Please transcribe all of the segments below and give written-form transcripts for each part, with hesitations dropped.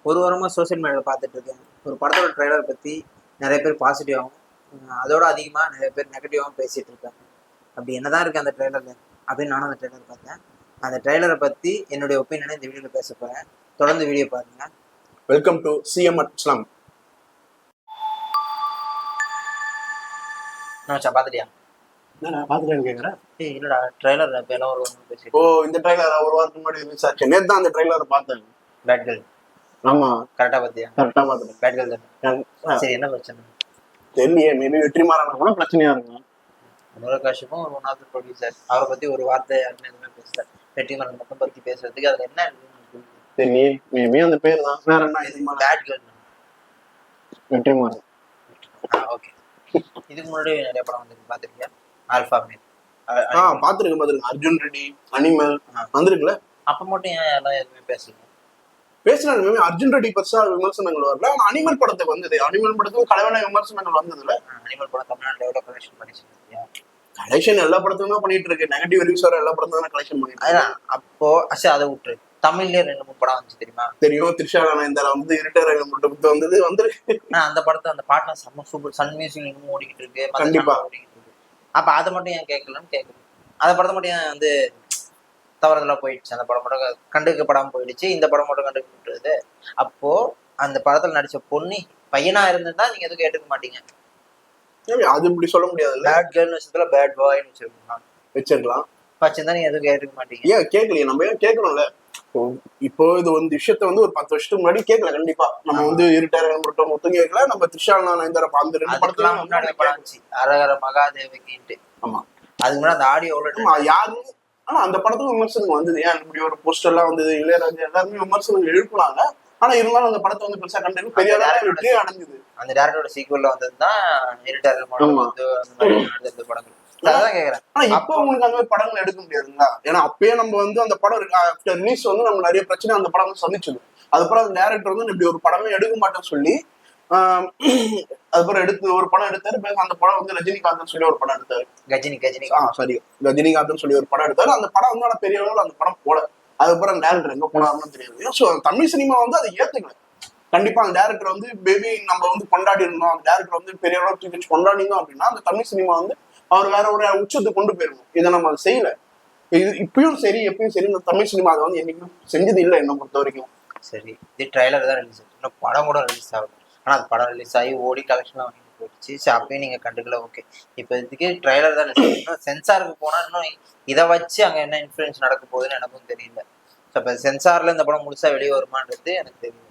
ஒரு வாரமாக சோசியல் மீடியாவில் பார்த்துட்டு இருக்கேன். ஒரு படத்தோட ட்ரெய்லர் பற்றி நிறைய பேர் பாசிட்டிவாகவும் அதோட அதிகமாக நிறைய பேர் நெகட்டிவாகவும் பேசிகிட்டு இருக்காங்க. அப்படி என்னதான் இருக்குது அந்த ட்ரெய்லரில் அப்படின்னு நானும் அந்த ட்ரெய்லர் பார்த்தேன். அந்த ட்ரெய்லரை பற்றி என்னுடைய ஒப்பீனியனை இந்த வீடியோவில் பேச போகிறேன். தொடர்ந்து வீடியோ பாருங்கள். வெல்கம் டு சிஎம் இஸ்லாம். பார்த்துட்டியா? இல்லடா ட்ரெய்லர் எல்லாம் ஒரு பேசி. இந்த ட்ரெய்லர் ஒரு வாரத்துக்கு முன்னாடி ரிலீஸ் ஆச்சு. நேத்து தான் அந்த ட்ரெய்லரை பார்த்தேன். Bad girl. ஆமா, கரெக்டா பார்த்தியா? கரெக்டா பார்த்துட்டேன். பேட் கேர்ள் தான். சரி, என்ன பிரச்சனை தெரியலையே. மேபி வெற்றிமாறன் கூட பிரச்சனையா இருக்கும். முருகாஷுக்கும் ஒரு ஒன் ஆஃப் தி ப்ரொடியூசர் அவரை பத்தி ஒரு வார்த்தை யாருமே எதுவுமே பேசல. வெற்றிமாறன் மட்டும் பத்தி பேசுறதுக்கு அதுல என்ன தெரியலையே. மேபி அந்த பேர் தான். வேற என்ன? இது பேட் கேர்ள் வெற்றிமாறன். ஓகே. இதுக்கு முன்னாடி நிறைய படம் வந்து பாத்திருக்கியா? ஆல்பா மேன் பாத்துருக்கேன். அர்ஜுன் ரெட்டி, அனிமல் வந்திருக்குல்ல. அப்ப மட்டும் ஏன் எல்லாம் எதுவுமே பேசல? பேசினாலுமே அர்ஜுன் ரெட்டி பெருசா விமர்சனங்கள் வரல. ஆனா அனிமல் படத்துக்கு வந்தது. அனிமல் படத்துக்கு கலவையான விமர்சனங்கள் வந்ததுல. அனிமல் படம் தமிழ்நாட்டுல எவ்வளவு கலெக்ஷன் பண்ணிச்சு? கலெக்ஷன் எல்லா படத்துக்கும் தான் பண்ணிட்டு இருக்கு. நெகட்டிவ் ரிவ்யூஸ் வர எல்லா படத்துக்கும் தான் கலெக்ஷன் பண்ணிட்டு. அப்போ அதை விட்டுரு. தமிழ்லயே 2-3 படம் வந்துச்சு தெரியுமா? தெரியும். த்ரிஷா நயன்தாரா வந்து இருட்டர் மட்டும் வந்தது வந்துருக்கு. அந்த படத்தை அந்த பாட்டுல செம்ம சூப்பர். சன் மியூசிக் இன்னும் ஓடிக்கிட்டு இருக்கு. கண்டிப்பா ஓடிக்கிட்டு இருக்கு. அப்ப அதை மட்டும் ஏன் கேட்கலன்னு கேட்கணும். அந்த படத்தை மட்டும் ஏன் வந்து தவறுதலா போயிடுச்சு? அந்த படம் மட்டும் கண்டுக்கப்படாம போயிடுச்சு. இந்த படம் மட்டும் கண்டுக்கிட்டு. அப்போ அந்த படத்துல நடிச்ச பொண்ணு பையனா இருந்திருந்தா நீங்க எதுவும் கேட்டுக்க மாட்டீங்க. அது இப்படி சொல்ல முடியாது. பேட் கேர்ள்னு வச்சதுல பேட் பாய்னு வச்சிருக்கலாம். வச்சிருந்தா நீங்க எதுவும் கேட்டுக்க மாட்டீங்க. ஏன் கேட்கலையே? நம்ம ஏன் கேட்கணும்ல? இப்போ இது வந்து விஷயத்த வந்து ஒரு 10 வருஷத்துக்கு முன்னாடி கேட்கல. கண்டிப்பா நம்ம வந்து இருட்டார மட்டும் கேட்கல. நம்ம த்ரிஷா நயன்தாரா அந்த 2 படத்துலாம் முன்னாடி படம் அரகர மகாதேவகின்ட்டு. ஆமா, அதுக்கு முன்னாடி அந்த ஆடியோ யாரு. ஆனா அந்த படத்துக்கு விமர்சனம் வந்தது. ஏன் இப்படி ஒரு போஸ்டர் எல்லாம் வந்தது? இளையராஜா எல்லாருமே விமர்சனம் எழுப்புனாங்க. ஆனா இருந்தாலும் அந்த படத்தை வந்து பெருசா கண்டு பெரிய வெற்றியே அடைஞ்சது. அந்த டேரக்டரோட சீக்வல்ல வந்ததுதான் இருட்டார படங்கள். அதான் கேக்குறேன். ஆனா இப்ப உங்களுக்கு அந்த மாதிரி படங்கள் எடுக்க முடியாதுங்களா? ஏன்னா அப்பயே நம்ம வந்து அந்த படம் ஆஃப்டர் ரிலீஸ் வந்து நம்ம நிறைய பிரச்சனை அந்த படம் வந்து சந்திச்சது. அதுக்கப்புறம் அந்த டேரக்டர் வந்து இப்படி ஒரு படமே எடுக்க மாட்டேன்னு சொல்லி அதுக்கப்புறம் எடுத்து ஒரு படம் எடுத்தாரு. அந்த படம் வந்து ரஜினிகாந்த் சொல்லி ஒரு படம் எடுத்தாரு. ரஜினிகாந்த் சொல்லி ஒரு படம் எடுத்தாரு. அந்த படம் வந்து ஆனா பெரிய அளவில் அந்த படம் போல. அதுக்கப்புறம் டேரக்டர் எங்க போனாருன்னு தெரியாது. ஸோ தமிழ் சினிமா வந்து அதை ஏத்துக்கல. கண்டிப்பா அந்த டேரக்டர் வந்து பேபி நம்ம வந்து கொண்டாடி இருந்தோம். அந்த டேரக்டர் வந்து பெரிய அளவு தூக்கி கொண்டாடினோம் அப்படின்னா அந்த தமிழ் சினிமா வந்து அவர் வேற ஒரு உச்சத்துக்கு கொண்டு போயிருவோம். இதை நம்ம அதை செய்யல. இது இப்பயும் சரி எப்பயும் சரி இந்த தமிழ் சினிமா அதை வந்து என்னைக்கும் செஞ்சது இல்லை என்ன பொறுத்த வரைக்கும். சரி, இது ட்ரைலர் தான் ரிலீஸ் ஆச்சு. இன்னும் படம் கூட ரிலீஸ் ஆகும். ஆனா அது படம் ரிலீஸ் ஆகி ஓடி கலெக்ஷன்லாம் வாங்கி போயிடுச்சு. சரி, அப்பயும் நீங்க கண்டுக்கல. ஓகே, இப்போ இதுக்கு ட்ரைலர் தான் ரிலீஸ். சென்சாருக்கு போனா இன்னும் இதை வச்சு அங்க என்ன இன்ஃப்ளூயன்ஸ் நடக்க போகுதுன்னு எனக்கும் தெரியல. ஸோ இப்போ சென்சார்ல இந்த படம் முழுசா வெளியே வருமானது எனக்கு தெரியல.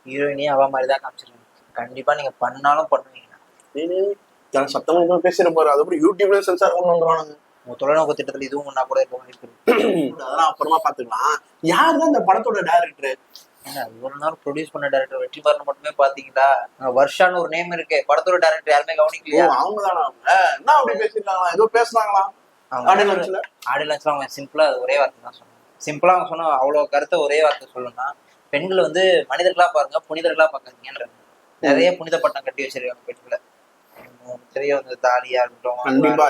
ஹீரோயினே அவ மாதிரி தான் காமிச்சிருக்காங்க. கண்டிப்பா நீங்க பண்ணாலும் பண்ணுவீங்க. சத்தமா பேசுற பாரு. அதுக்கப்புறம் யூடியூப்ல சென்சார் கொண்டு வந்துருவானுங்க. தொலைநோக்கு திட்டத்துல இதுவும் ஒன்னா கூட அதெல்லாம் அப்புறமா பாத்துக்கலாம். யார் தான் இந்த படத்தோட டைரக்டர்? இவ்வளவு நேரம் ப்ரொடியூஸ் பண்ண டைரக்டர் வெற்றிமாறன் மட்டுமே பாத்தீங்களா? வருஷான்னு ஒரு நேம் இருக்கு. படத்தோட டைரக்டர் யாருமே கவனிக்கலையா? அவங்க தானா? என்ன அப்படி பேசிருக்காங்களா? ஏதோ பேசினாங்களா? ஆடியோ லான்ச்ல அவங்க சிம்பிளா ஒரே வார்த்தை தான் சொன்னாங்க. சிம்பிளா அவங்க சொன்ன அவ்வளவு கருத்தை ஒரே வார்த்தை சொல்லணும்னா, பெண்கள் வந்து மனிதர்களா பாருங்க, புனிதர்களா பாக்காதீங்கன்ற. நிறைய புனித பட்டம் கட்டி வச்சிருக்காங்க பெண்களை. தெரிய வந்து தாலியா இருக்கட்டும்,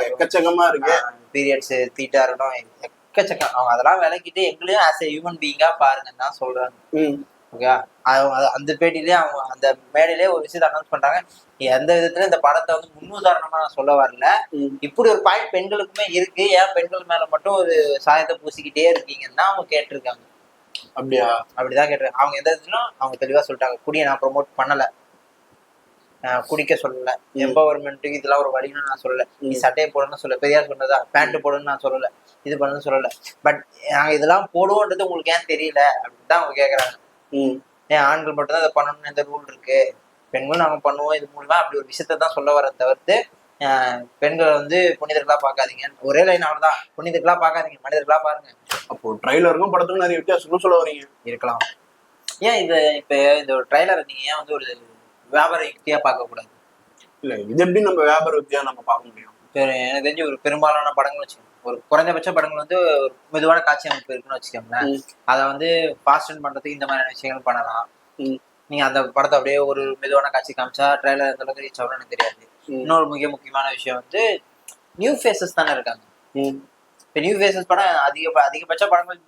எக்கச்சக்கமா இருக்கு. பீரியட்ஸ் தீட்டா இருக்கட்டும், எக்கச்சக்கம். அவங்க அதெல்லாம் விளக்கிட்டு எங்களையும் ஆஸ் ஏ ஹியூமன் பீயிங்கா பாருங்கன்னு தான் சொல்றாங்க. ஓகே, அந்த பேட்டிலேயே அவங்க அந்த மேடையிலேயே ஒரு விஷயத்தை அனௌன்ஸ் பண்றாங்க. எந்த விதத்துல இந்த படத்தை வந்து முன்னுதாரணமா நான் சொல்ல வரல. இப்படி ஒரு பாயிண்ட் பெண்களுக்குமே இருக்கு. ஏன் பெண்கள் மேல மட்டும் ஒரு சாயத்தை பூசிக்கிட்டே இருக்கீங்கன்னு தான் அவங்க கேட்டிருக்காங்க. அப்படியா? அப்படிதான் கேட்டிருக்காங்க. அவங்க எந்த விதத்திலும் அவங்க தெளிவா சொல்லிட்டாங்க. குடியை நான் ப்ரொமோட் பண்ணல, குடிக்க சொல்லல, எம்பவர்மெண்ட்டுக்கு இதெல்லாம் ஒரு வழின்னு நான் சொல்லல. நீ சட்டையை போடணும்னு சொல்ல, பெரியார் சொன்னதா பேண்ட் போடணும்னு நான் சொல்லல, இது பண்ணணும்னு சொல்லல. பட் நாங்க இதெல்லாம் போடுவோன்றது உங்களுக்கு ஏன் தெரியல அப்படின்னு தான் அவங்க கேட்கறாங்க. ஏன் ஆண்கள் மட்டும் தான் இதை பண்ணணும்னு எந்த ரூல் இருக்கு? பெண்களும் நாங்க பண்ணுவோம். இது மூலமா அப்படி ஒரு விஷயத்த தான் சொல்ல வர தவிர்த்து பெண்களை வந்து புனிதர்களா பாக்காதீங்க. ஒரே லைன் அவ்வளவுதான். புனிதர்களா பாக்காதீங்க, மனிதர்களா பாருங்க. அப்போ ட்ரைலருக்கும் படத்துக்கும் நிறைய வித்தியாசம் சொல்ல வரீங்க. இருக்கலாம். ஏன் இது இப்ப இந்த ஒரு ட்ரைலரை நீங்க ஏன் வந்து ஒரு வியாபார யுக்தியா பார்க்க கூடாது? இல்ல, இது எப்படி நம்ம வியாபார யுக்தியா நம்ம பார்க்க முடியும்? எனக்கு தெரிஞ்சு ஒரு பெரும்பாலான படங்கள் வச்சுக்கோங்க, ஒரு குறைந்தபட்ச படங்கள் வந்து ஒரு மெதுவான காட்சி அமைப்பு இருக்குன்னு வச்சுக்கோங்களேன். அதை வந்து ஃபாஸ்ட் அண்ட் பண்றதுக்கு இந்த மாதிரியான விஷயங்கள் பண்ணலாம். நீங்க அந்த படத்தை அப்படியே ஒரு மெதுவான காட்சி காமிச்சா ட்ரைலர் எந்த அளவுக்கு ரீச் ஆகும்னு எனக்கு தெரியாது. இன்னொரு முக்கியமான விஷயம் வந்து நியூ ஃபேஸஸ் தானே இருக்காங்க. இப்போ நியூ ஃபேஸஸ் படம் அதிகபட்ச படங்கள்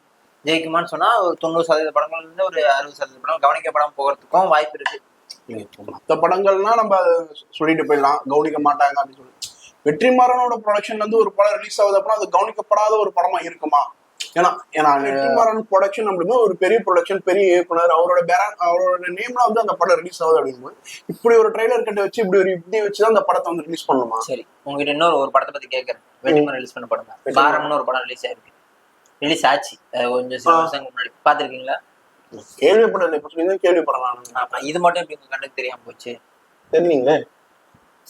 ஜெயிக்குமான்னு சொன்னா ஒரு 90% படங்கள்ல இருந்து ஒரு 60% படம் கவனிக்கப்படாம போகிறதுக்கும் வாய்ப்பு இருக்கு. மற்ற படங்கள்னா நம்ம அதை சொல்லிட்டு போயிடலாம், கவனிக்க மாட்டாங்க அப்படின்னு சொல்லி. வெற்றிமாறனோட ப்ரொடக்ஷன்ல இருந்து ஒரு படம் ரிலீஸ் ஆகுது அப்படின்னா அது கவனிக்கப்படாத ஒரு படமா இருக்குமா? ஏன்னா வெற்றிமாறன் ப்ரொடக்ஷன் அப்படின்னா ஒரு பெரிய ப்ரொடக்ஷன், பெரிய இயக்குனர், அவரோட நேம்ல வந்து அந்த படம் ரிலீஸ் ஆகுது அப்படிங்கும்போது இப்படி ஒரு ட்ரைலர் கட்ட வச்சு இப்படி ஒரு இப்படி வச்சுதான் அந்த படத்தை வந்து ரிலீஸ் பண்ணுமா? சரி, உங்ககிட்ட இன்னொரு படத்தை பத்தி கேட்கறேன். வெற்றிமாறன் ரிலீஸ் பண்ண படம் தான் பாரம்னு ஒரு படம் ரிலீஸ் ஆயிருக்கு. ரிலீஸ் ஆச்சு கொஞ்சம் சில வருஷங்களுக்கு முன்னாடி. பாத்திருக்கீங்களா? கேள்விப்படல. இப்ப சொல்லி கேள்விப்படலாம். இது மட்டும் எப்படி உங்க கண்ணுக்கு தெரியாம போச்சு? தெரியலீங்களே.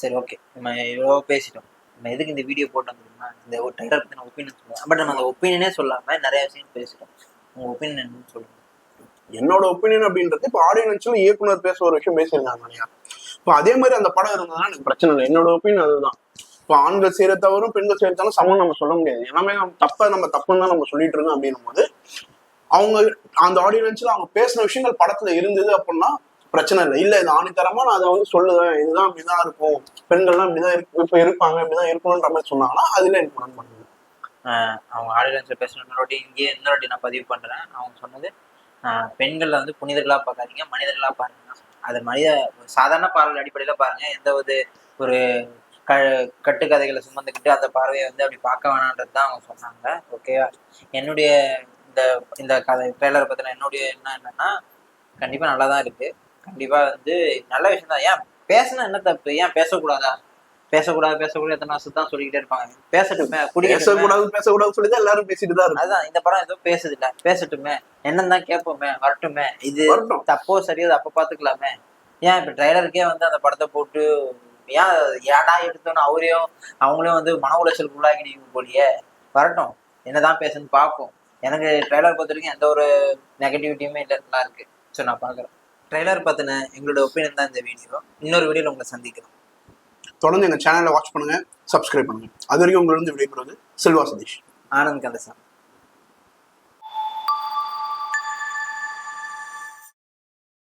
சரி, ஓகே, நம்ம எவ்வளோ பேசிட்டோம். நம்ம எதுக்கு இந்த வீடியோ போட்டு வந்துருக்கோம்னா இந்த ஒரு ட்ரைலர் பத்தி நான் ஒப்பீனியன் சொல்லுவேன். பட் நம்ம அந்த ஒப்பீனியனே சொல்லாம நிறைய விஷயம் பேசிட்டோம். உங்க ஒப்பீனியன் என்னன்னு சொல்லுங்க. என்னோட ஒப்பீனியன் அப்படின்றது இப்போ ஆடியன்ஸ்ல இயக்குனர் பேச ஒரு விஷயம் பேசியிருந்தாங்க இல்லையா? இப்போ அதே மாதிரி அந்த படம் இருந்ததுன்னா எனக்கு பிரச்சனை இல்லை. என்னோட ஒப்பீனியன் அதுதான். இப்போ ஆண்கள் செய்யற தவறும் பெண்கள் செய்யறதாலும் சமம் நம்ம சொல்ல முடியாது. எல்லாமே நம்ம தப்புன்னு தான் நம்ம சொல்லிட்டு இருந்தோம். அப்படின்னும் போது அவங்க அந்த ஆடியன்ஸ்ல அவங்க பேசின விஷயங்கள் படத்துல இருந்தது அப்படின்னா பிரச்சனை இல்லை. இல்ல இது ஆணித்தரமா நான் அதை வந்து சொல்லுவேன், இதுதான் இப்படிதான் இருக்கும், பெண்கள்லாம் இப்படிதான் இப்ப இருப்பாங்க, இப்படிதான் இருக்கணும்ன்ற மாதிரி சொன்னாங்கன்னா அதுல எனக்கு உடன்பட பண்ணுங்க. அவங்க ஆடியன்ஸ்ல பேசின இங்கே இன்னொரு நான் பதிவு பண்றேன். அவங்க சொன்னது பெண்கள்ல வந்து புனிதர்களா பார்க்காதீங்க, மனிதர்களா பாருங்க. அது சாதாரண பார்வை அடிப்படையில பாருங்க. எந்த ஒரு கட்டுக்கதைகளை சுமந்துக்கிட்டு அந்த பார்வையை வந்து அப்படி பார்க்க வேணான்றது தான் அவங்க சொன்னாங்க. ஓகேவா? என்னுடைய இந்த கதை ட்ரெய்லரை பத்தின என்னுடைய என்னன்னா கண்டிப்பா நல்லா தான் இருக்கு. கண்டிப்பா வந்து நல்ல விஷயம் தான். ஏன் பேசினா என்ன தப்பு? ஏன் பேசக்கூடாது எத்தனை வருஷம் தான் சொல்லிக்கிட்டே இருப்பாங்க. பேசட்டுமே, பேசக்கூடாது சொல்லிதான் எல்லாரும் பேசிட்டு தான். அதுதான் இந்த படம் ஏதோ பேசுது இல்ல, பேசட்டுமே, என்னன்னு தான் கேட்போமே, வரட்டுமே. இது தப்போ சரியோ அப்ப பாத்துக்கலாமே. ஏன் இப்ப ட்ரைலருக்கே வந்து அந்த படத்தை போட்டு ஏடா எடுத்தோன்னு அவங்களையும் வந்து மன உளைச்சலுக்கு உள்ளாக்கினீங்க போலியே. வரட்டும், என்னதான் பேசுன்னு பார்ப்போம். எனக்கு ட்ரைலர் பொறுத்த வரைக்கும் எந்த ஒரு நெகட்டிவிட்டியுமே இல்லை, நல்லா இருக்கு. ஸோ நான் பார்க்குறேன். ட்ரைலர் பார்த்தின எங்களோட ஒப்பீனியன் தான் இந்த வீடியோ. இன்னொரு வீடியோவில் உங்களை சந்திக்கிறோம். தொடர்ந்து எங்கள் சேனலை வாட்ச் பண்ணுங்க, சப்ஸ்கிரைப் பண்ணுங்க. அது வரைக்கும் உங்களிருந்து விடைபெறுவது செல்வா சதீஷ், ஆனந்த் கந்தசாமி.